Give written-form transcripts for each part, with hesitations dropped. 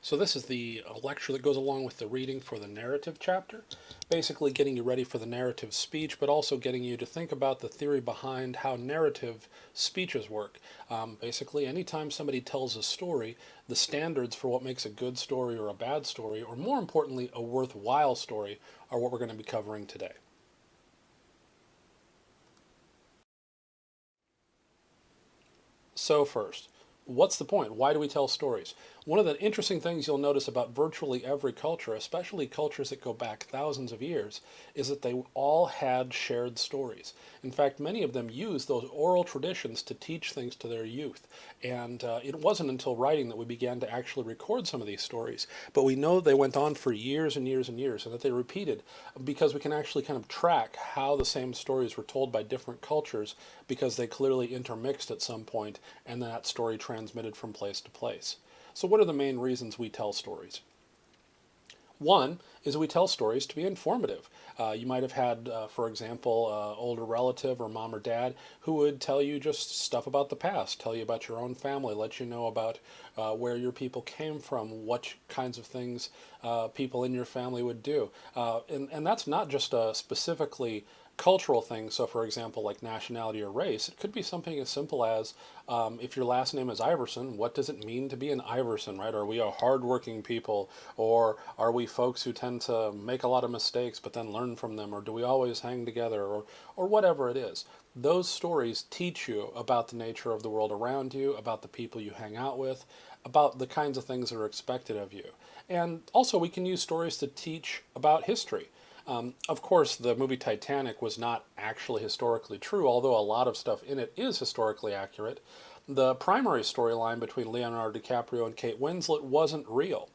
So this is the lecture that goes along with the reading for the narrative chapter, basically getting you ready for the narrative speech, but also getting you to think about the theory behind how narrative speeches work. Basically, anytime somebody tells a story, the standards for what makes a good story or a bad story, or more importantly, a worthwhile story, are what we're going to be covering today. So first, what's the point? Why do we tell stories? One of the interesting things you'll notice about virtually every culture, especially cultures that go back thousands of years, is that they all had shared stories. In fact, many of them used those oral traditions to teach things to their youth. And it wasn't until writing that we began to actually record some of these stories. But we know they went on for years and years and years, and that they repeated because we can actually kind of track how the same stories were told by different cultures because they clearly intermixed at some point and that story transmitted from place to place. So, what are the main reasons we tell stories? One is we tell stories to be informative. You might have had, for example, an older relative or mom or dad who would tell you just stuff about the past, tell you about your own family, let you know about where your people came from, what kinds of things people in your family would do. And that's not just specifically cultural things. So, for example, like nationality or race, it could be something as simple as if your last name is Iverson, what does it mean to be an Iverson, right? Are we a hardworking people, or are we folks who tend to make a lot of mistakes but then learn from them, or do we always hang together, or whatever it is? Those stories teach you about the nature of the world around you, about the people you hang out with, about the kinds of things that are expected of you. And also, we can use stories to teach about history. Of course, the movie Titanic was not actually historically true, although a lot of stuff in it is historically accurate. The primary storyline between Leonardo DiCaprio and Kate Winslet wasn't real.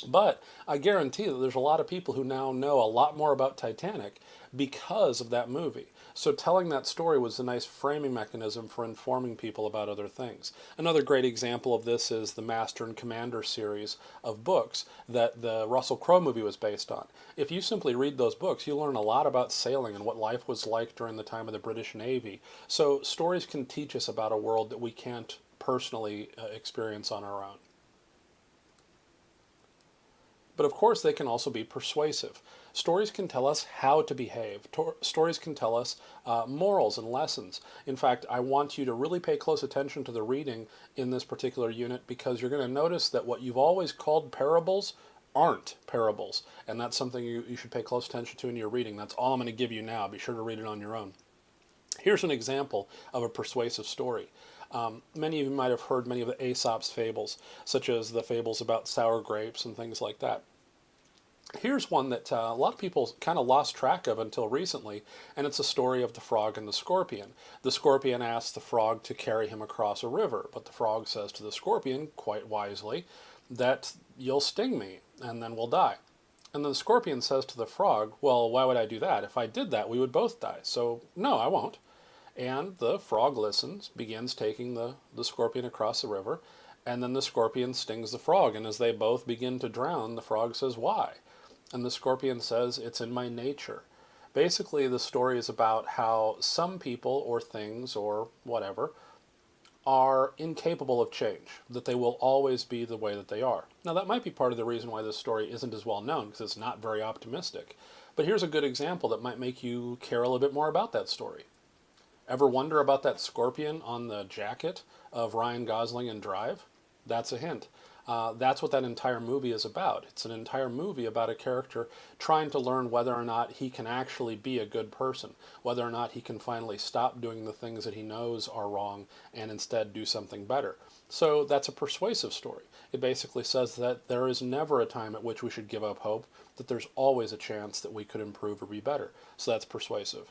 But I guarantee that there's a lot of people who now know a lot more about Titanic because of that movie. So telling that story was a nice framing mechanism for informing people about other things. Another great example of this is the Master and Commander series of books that the Russell Crowe movie was based on. If you simply read those books, you learn a lot about sailing and what life was like during the time of the British Navy. So stories can teach us about a world that we can't personally experience on our own. But of course, they can also be persuasive. Stories can tell us how to behave. Stories can tell us morals and lessons. In fact, I want you to really pay close attention to the reading in this particular unit because you're going to notice that what you've always called parables aren't parables. And that's something you should pay close attention to in your reading. That's all I'm going to give you now. Be sure to read it on your own. Here's an example of a persuasive story. Many of you might have heard many of the Aesop's fables, such as the fables about sour grapes and things like that. Here's one that a lot of people kind of lost track of until recently, and it's a story of the frog and the scorpion. The scorpion asks the frog to carry him across a river, but the frog says to the scorpion, quite wisely, that you'll sting me, and then we'll die. And then the scorpion says to the frog, well, why would I do that? If I did that, we would both die. So, no, I won't. And the frog listens, begins taking the scorpion across the river, and then the scorpion stings the frog. And as they both begin to drown, the frog says, why? And the scorpion says, it's in my nature. Basically, the story is about how some people or things or whatever are incapable of change, that they will always be the way that they are. Now, that might be part of the reason why this story isn't as well known, because it's not very optimistic. But here's a good example that might make you care a little bit more about that story. Ever wonder about that scorpion on the jacket of Ryan Gosling in Drive? That's a hint. That's what that entire movie is about. It's an entire movie about a character trying to learn whether or not he can actually be a good person, whether or not he can finally stop doing the things that he knows are wrong and instead do something better. So that's a persuasive story. It basically says that there is never a time at which we should give up hope, that there's always a chance that we could improve or be better. So that's persuasive.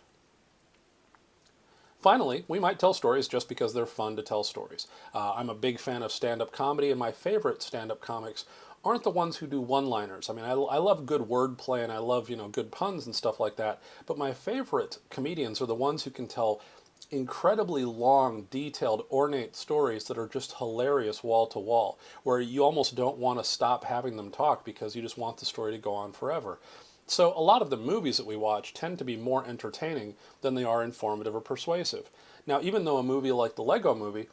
Finally, we might tell stories just because they're fun to tell stories. I'm a big fan of stand-up comedy, and my favorite stand-up comics aren't the ones who do one-liners. I mean, I love good wordplay and I love, good puns and stuff like that, but my favorite comedians are the ones who can tell incredibly long, detailed, ornate stories that are just hilarious wall to wall, where you almost don't want to stop having them talk because you just want the story to go on forever. So a lot of the movies that we watch tend to be more entertaining than they are informative or persuasive. Now, even though a movie like the Lego Movie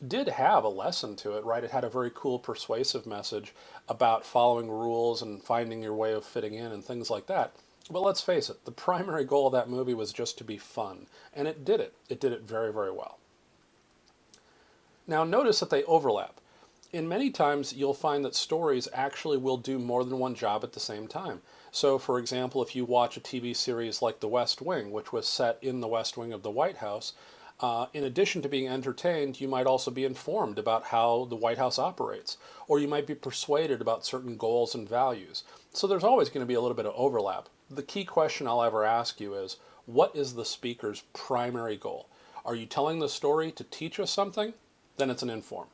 did have a lesson to it, right? It had a very cool, persuasive message about following rules and finding your way of fitting in and things like that. But let's face it, the primary goal of that movie was just to be fun, and it did it. It did it very, very well. Now, notice that they overlap. In many times, you'll find that stories actually will do more than one job at the same time. So, for example, if you watch a TV series like The West Wing, which was set in the West Wing of the White House, in addition to being entertained, you might also be informed about how the White House operates, or you might be persuaded about certain goals and values. So there's always going to be a little bit of overlap. The key question I'll ever ask you is, what is the speaker's primary goal? Are you telling the story to teach us something? Then it's an inform.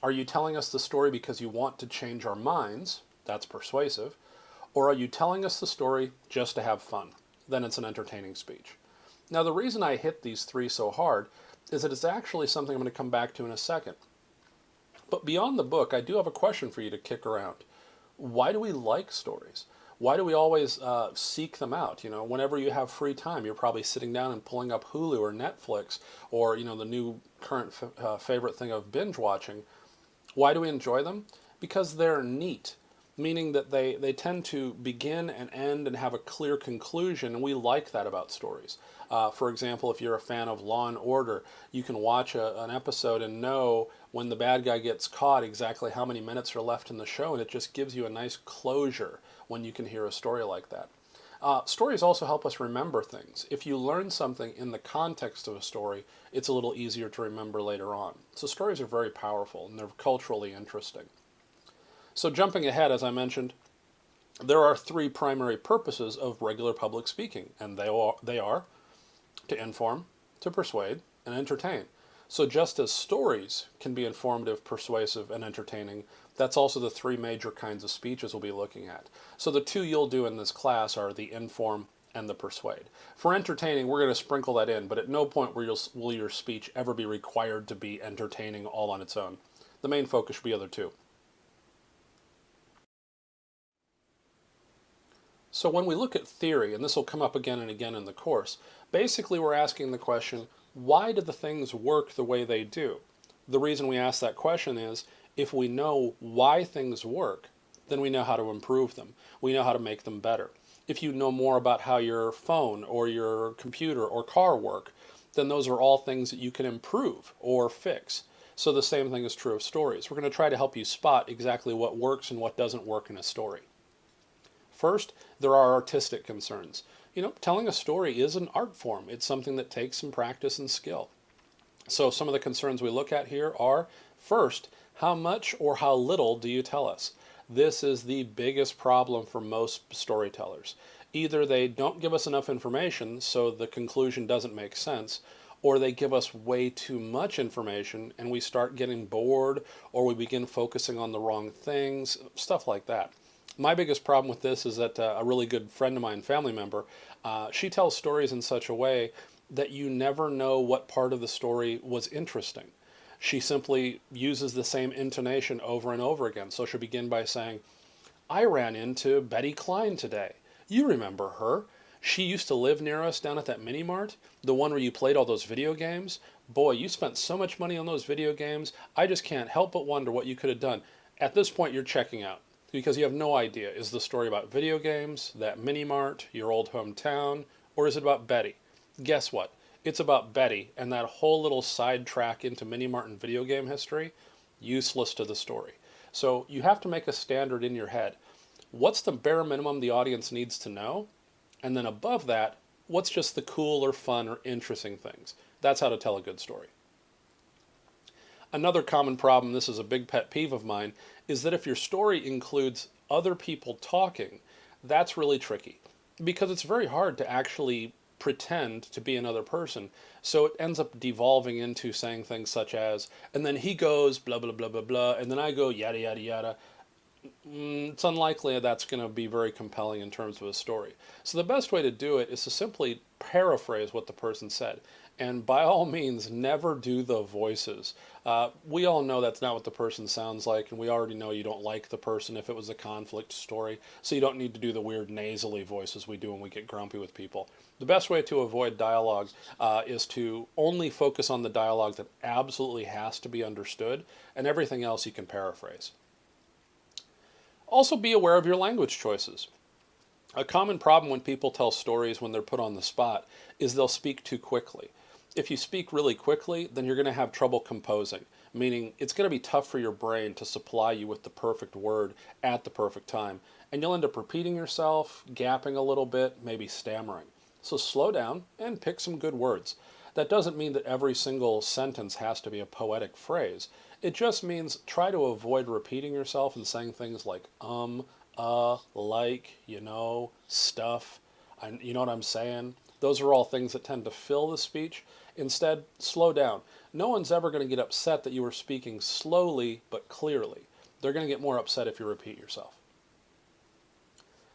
Are you telling us the story because you want to change our minds? That's persuasive. Or are you telling us the story just to have fun? Then it's an entertaining speech. Now, the reason I hit these three so hard is that it's actually something I'm going to come back to in a second. But beyond the book, I do have a question for you to kick around. Why do we like stories? Why do we always seek them out? You know, whenever you have free time, you're probably sitting down and pulling up Hulu or Netflix or, you know, the new current favorite thing of binge watching. Why do we enjoy them? Because they're neat, meaning that they tend to begin and end and have a clear conclusion, and we like that about stories. For example, if you're a fan of Law and Order, you can watch an episode and know when the bad guy gets caught exactly how many minutes are left in the show, and it just gives you a nice closure when you can hear a story like that. Stories also help us remember things. If you learn something in the context of a story, it's a little easier to remember later on. So stories are very powerful, and they're culturally interesting. So jumping ahead, as I mentioned, there are three primary purposes of regular public speaking, and they are to inform, to persuade, and entertain. So just as stories can be informative, persuasive, and entertaining, that's also the three major kinds of speeches we'll be looking at. So the two you'll do in this class are the inform and the persuade. For entertaining, we're going to sprinkle that in, but at no point will your speech ever be required to be entertaining all on its own. The main focus should be the other two. So when we look at theory, and this will come up again and again in the course, basically we're asking the question, why do the things work the way they do? The reason we ask that question is, if we know why things work, then we know how to improve them. We know how to make them better. If you know more about how your phone or your computer or car work, then those are all things that you can improve or fix. So the same thing is true of stories. We're going to try to help you spot exactly what works and what doesn't work in a story. First, there are artistic concerns. You know, telling a story is an art form. It's something that takes some practice and skill. So some of the concerns we look at here are, first, how much or how little do you tell us? This is the biggest problem for most storytellers. Either they don't give us enough information, so the conclusion doesn't make sense, or they give us way too much information and we start getting bored, or we begin focusing on the wrong things, stuff like that. My biggest problem with this is that a really good friend of mine, family member, she tells stories in such a way that you never know what part of the story was interesting. She simply uses the same intonation over and over again. So she'll begin by saying, I ran into Betty Klein today. You remember her. She used to live near us down at that mini mart, the one where you played all those video games. Boy, you spent so much money on those video games. I just can't help but wonder what you could have done. At this point, you're checking out because you have no idea. Is the story about video games, that mini mart, your old hometown, or is it about Betty? Guess what? It's about Betty, and that whole little sidetrack into mini mart and video game history, useless to the story. So you have to make a standard in your head. What's the bare minimum the audience needs to know? And then above that, what's just the cool or fun or interesting things? That's how to tell a good story. Another common problem, this is a big pet peeve of mine, is that if your story includes other people talking, that's really tricky because it's very hard to actually pretend to be another person. So it ends up devolving into saying things such as, and then he goes blah, blah, blah, blah, blah, and then I go yada, yada, yada. It's unlikely that's going to be very compelling in terms of a story. So the best way to do it is to simply paraphrase what the person said. And by all means, never do the voices. We all know that's not what the person sounds like, and we already know you don't like the person if it was a conflict story, so you don't need to do the weird nasally voices we do when we get grumpy with people. The best way to avoid dialogue is to only focus on the dialogue that absolutely has to be understood, and everything else you can paraphrase. Also, be aware of your language choices. A common problem when people tell stories when they're put on the spot is they'll speak too quickly. If you speak really quickly, then you're going to have trouble composing, meaning it's going to be tough for your brain to supply you with the perfect word at the perfect time, and you'll end up repeating yourself, gapping a little bit, maybe stammering. So slow down and pick some good words. That doesn't mean that every single sentence has to be a poetic phrase. It just means try to avoid repeating yourself and saying things like like, stuff, you know what I'm saying? Those are all things that tend to fill the speech. Instead, slow down. No one's ever going to get upset that you are speaking slowly but clearly. They're going to get more upset if you repeat yourself.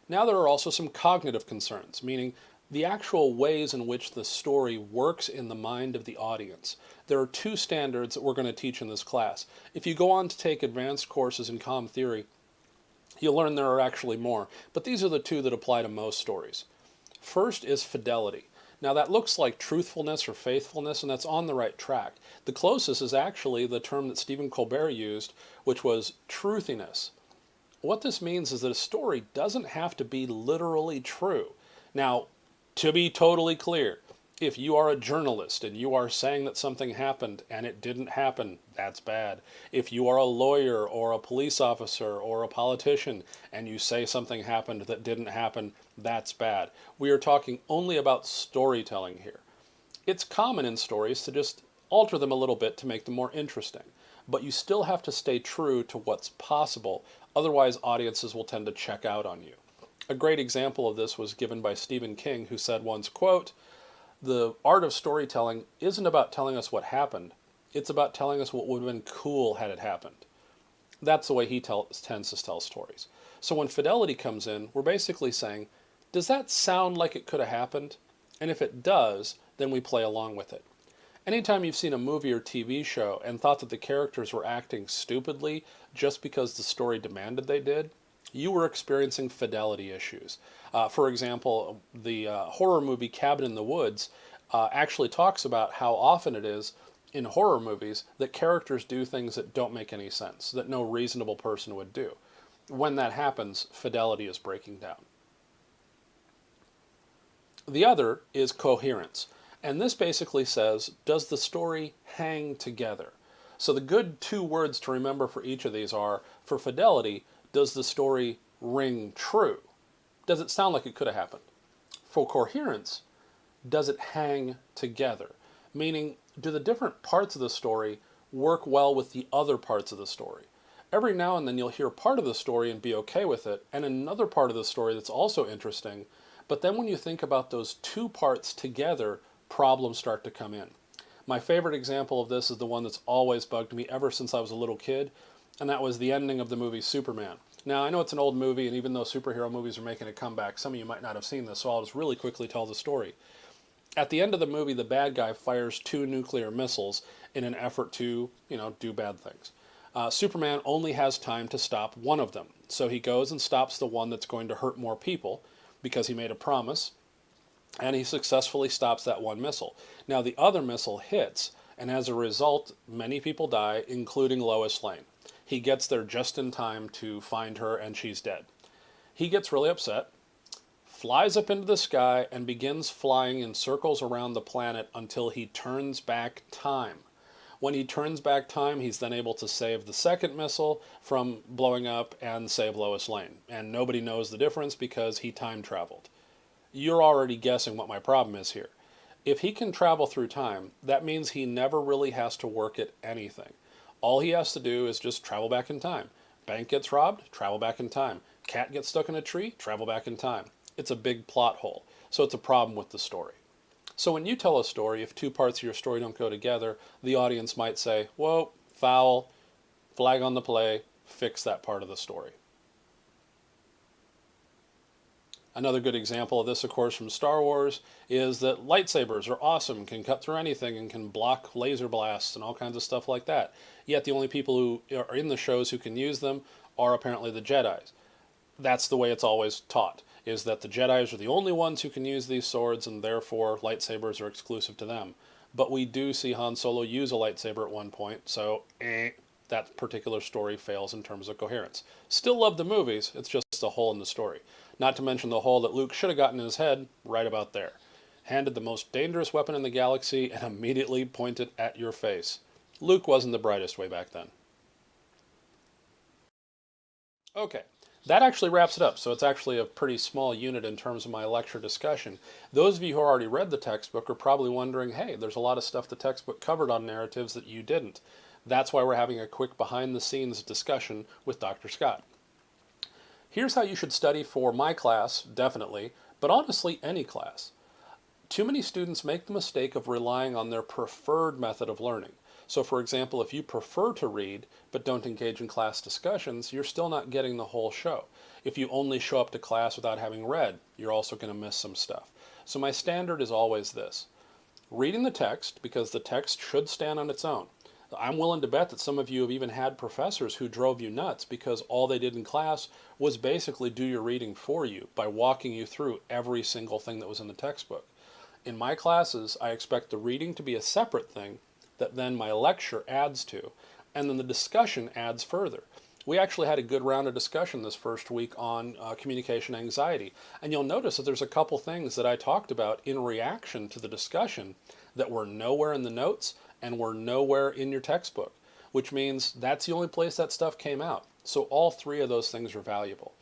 Now there are also some cognitive concerns, meaning the actual ways in which the story works in the mind of the audience. There are two standards that we're going to teach in this class. If you go on to take advanced courses in comm theory, you'll learn there are actually more, but these are the two that apply to most stories. First is fidelity. Now that looks like truthfulness or faithfulness, and that's on the right track. The closest is actually the term that Stephen Colbert used, which was truthiness. What this means is that a story doesn't have to be literally true. Now, to be totally clear, if you are a journalist and you are saying that something happened and it didn't happen, that's bad. If you are a lawyer or a police officer or a politician and you say something happened that didn't happen, that's bad. We are talking only about storytelling here. It's common in stories to just alter them a little bit to make them more interesting, but you still have to stay true to what's possible, otherwise audiences will tend to check out on you. A great example of this was given by Stephen King, who said once, quote, "The art of storytelling isn't about telling us what happened, it's about telling us what would have been cool had it happened." That's the way he tends to tell stories. So when fidelity comes in, we're basically saying, does that sound like it could have happened? And if it does, then we play along with it. Anytime you've seen a movie or TV show and thought that the characters were acting stupidly just because the story demanded they did, you were experiencing fidelity issues. For example, the horror movie Cabin in the Woods actually talks about how often it is in horror movies that characters do things that don't make any sense, that no reasonable person would do. When that happens, fidelity is breaking down. The other is coherence. And this basically says, does the story hang together? So the good two words to remember for each of these are, for fidelity, does the story ring true? Does it sound like it could have happened? For coherence, does it hang together? Meaning, do the different parts of the story work well with the other parts of the story? Every now and then you'll hear part of the story and be okay with it, and another part of the story that's also interesting, but then when you think about those two parts together, problems start to come in. My favorite example of this is the one that's always bugged me ever since I was a little kid, and that was the ending of the movie Superman. Now, I know it's an old movie, and even though superhero movies are making a comeback, some of you might not have seen this, so I'll just really quickly tell the story. At the end of the movie, the bad guy fires two nuclear missiles in an effort to, do bad things. Superman only has time to stop one of them, so he goes and stops the one that's going to hurt more people because he made a promise, and he successfully stops that one missile. Now, the other missile hits, and as a result, many people die, including Lois Lane. He gets there just in time to find her, and she's dead. He gets really upset, flies up into the sky, and begins flying in circles around the planet until he turns back time. When he turns back time, he's then able to save the second missile from blowing up and save Lois Lane. And nobody knows the difference because he time traveled. You're already guessing what my problem is here. If he can travel through time, that means he never really has to work at anything. All he has to do is just travel back in time. Bank gets robbed, travel back in time. Cat gets stuck in a tree, travel back in time. It's a big plot hole, so it's a problem with the story. So when you tell a story, if two parts of your story don't go together, the audience might say, whoa, foul, flag on the play, fix that part of the story. Another good example of this, of course, from Star Wars is that lightsabers are awesome, can cut through anything, and can block laser blasts and all kinds of stuff like that. Yet the only people who are in the shows who can use them are apparently the Jedis. That's the way it's always taught, is that the Jedis are the only ones who can use these swords, and therefore lightsabers are exclusive to them. But we do see Han Solo use a lightsaber at one point, so that particular story fails in terms of coherence. Still love the movies, it's just a hole in the story. Not to mention the hole that Luke should have gotten in his head right about there. Handed the most dangerous weapon in the galaxy and immediately pointed at your face. Luke wasn't the brightest way back then. Okay, that actually wraps it up, so it's actually a pretty small unit in terms of my lecture discussion. Those of you who already read the textbook are probably wondering, hey, there's a lot of stuff the textbook covered on narratives that you didn't. That's why we're having a quick behind-the-scenes discussion with Dr. Scott. Here's how you should study for my class, definitely, but honestly any class. Too many students make the mistake of relying on their preferred method of learning. So for example, if you prefer to read but don't engage in class discussions, you're still not getting the whole show. If you only show up to class without having read, you're also going to miss some stuff. So my standard is always this. Reading the text, because the text should stand on its own. I'm willing to bet that some of you have even had professors who drove you nuts because all they did in class was basically do your reading for you by walking you through every single thing that was in the textbook. In my classes, I expect the reading to be a separate thing that then my lecture adds to, and then the discussion adds further. We actually had a good round of discussion this first week on communication anxiety, and you'll notice that there's a couple things that I talked about in reaction to the discussion that were nowhere in the notes and were nowhere in your textbook, which means that's the only place that stuff came out. So all three of those things are valuable.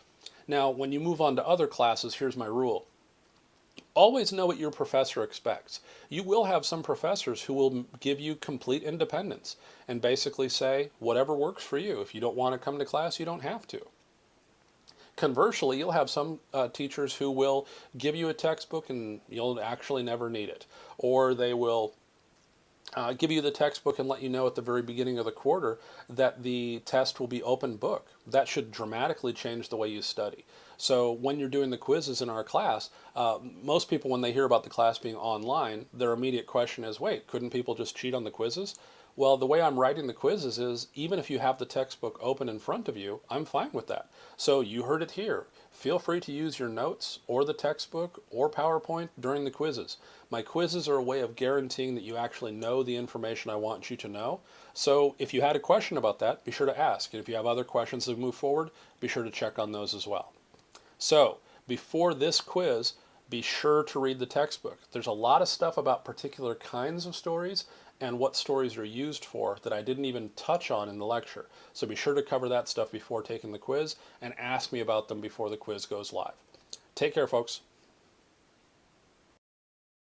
Now, when you move on to other classes, here's my rule. Always know what your professor expects. You will have some professors who will give you complete independence and basically say, whatever works for you. If you don't want to come to class, you don't have to. Conversely, you'll have some teachers who will give you a textbook and you'll actually never need it. Or they will give you the textbook and let you know at the very beginning of the quarter that the test will be open book. That should dramatically change the way you study. So when you're doing the quizzes in our class, most people, when they hear about the class being online, their immediate question is, wait, couldn't people just cheat on the quizzes? Well, the way I'm writing the quizzes is, even if you have the textbook open in front of you, I'm fine with that. So you heard it here. Feel free to use your notes or the textbook or PowerPoint during the quizzes. My quizzes are a way of guaranteeing that you actually know the information I want you to know. So if you had a question about that, be sure to ask. And if you have other questions that move forward, be sure to check on those as well. So before this quiz, be sure to read the textbook. There's a lot of stuff about particular kinds of stories and what stories are used for that I didn't even touch on in the lecture. So be sure to cover that stuff before taking the quiz and ask me about them before the quiz goes live. Take care, folks.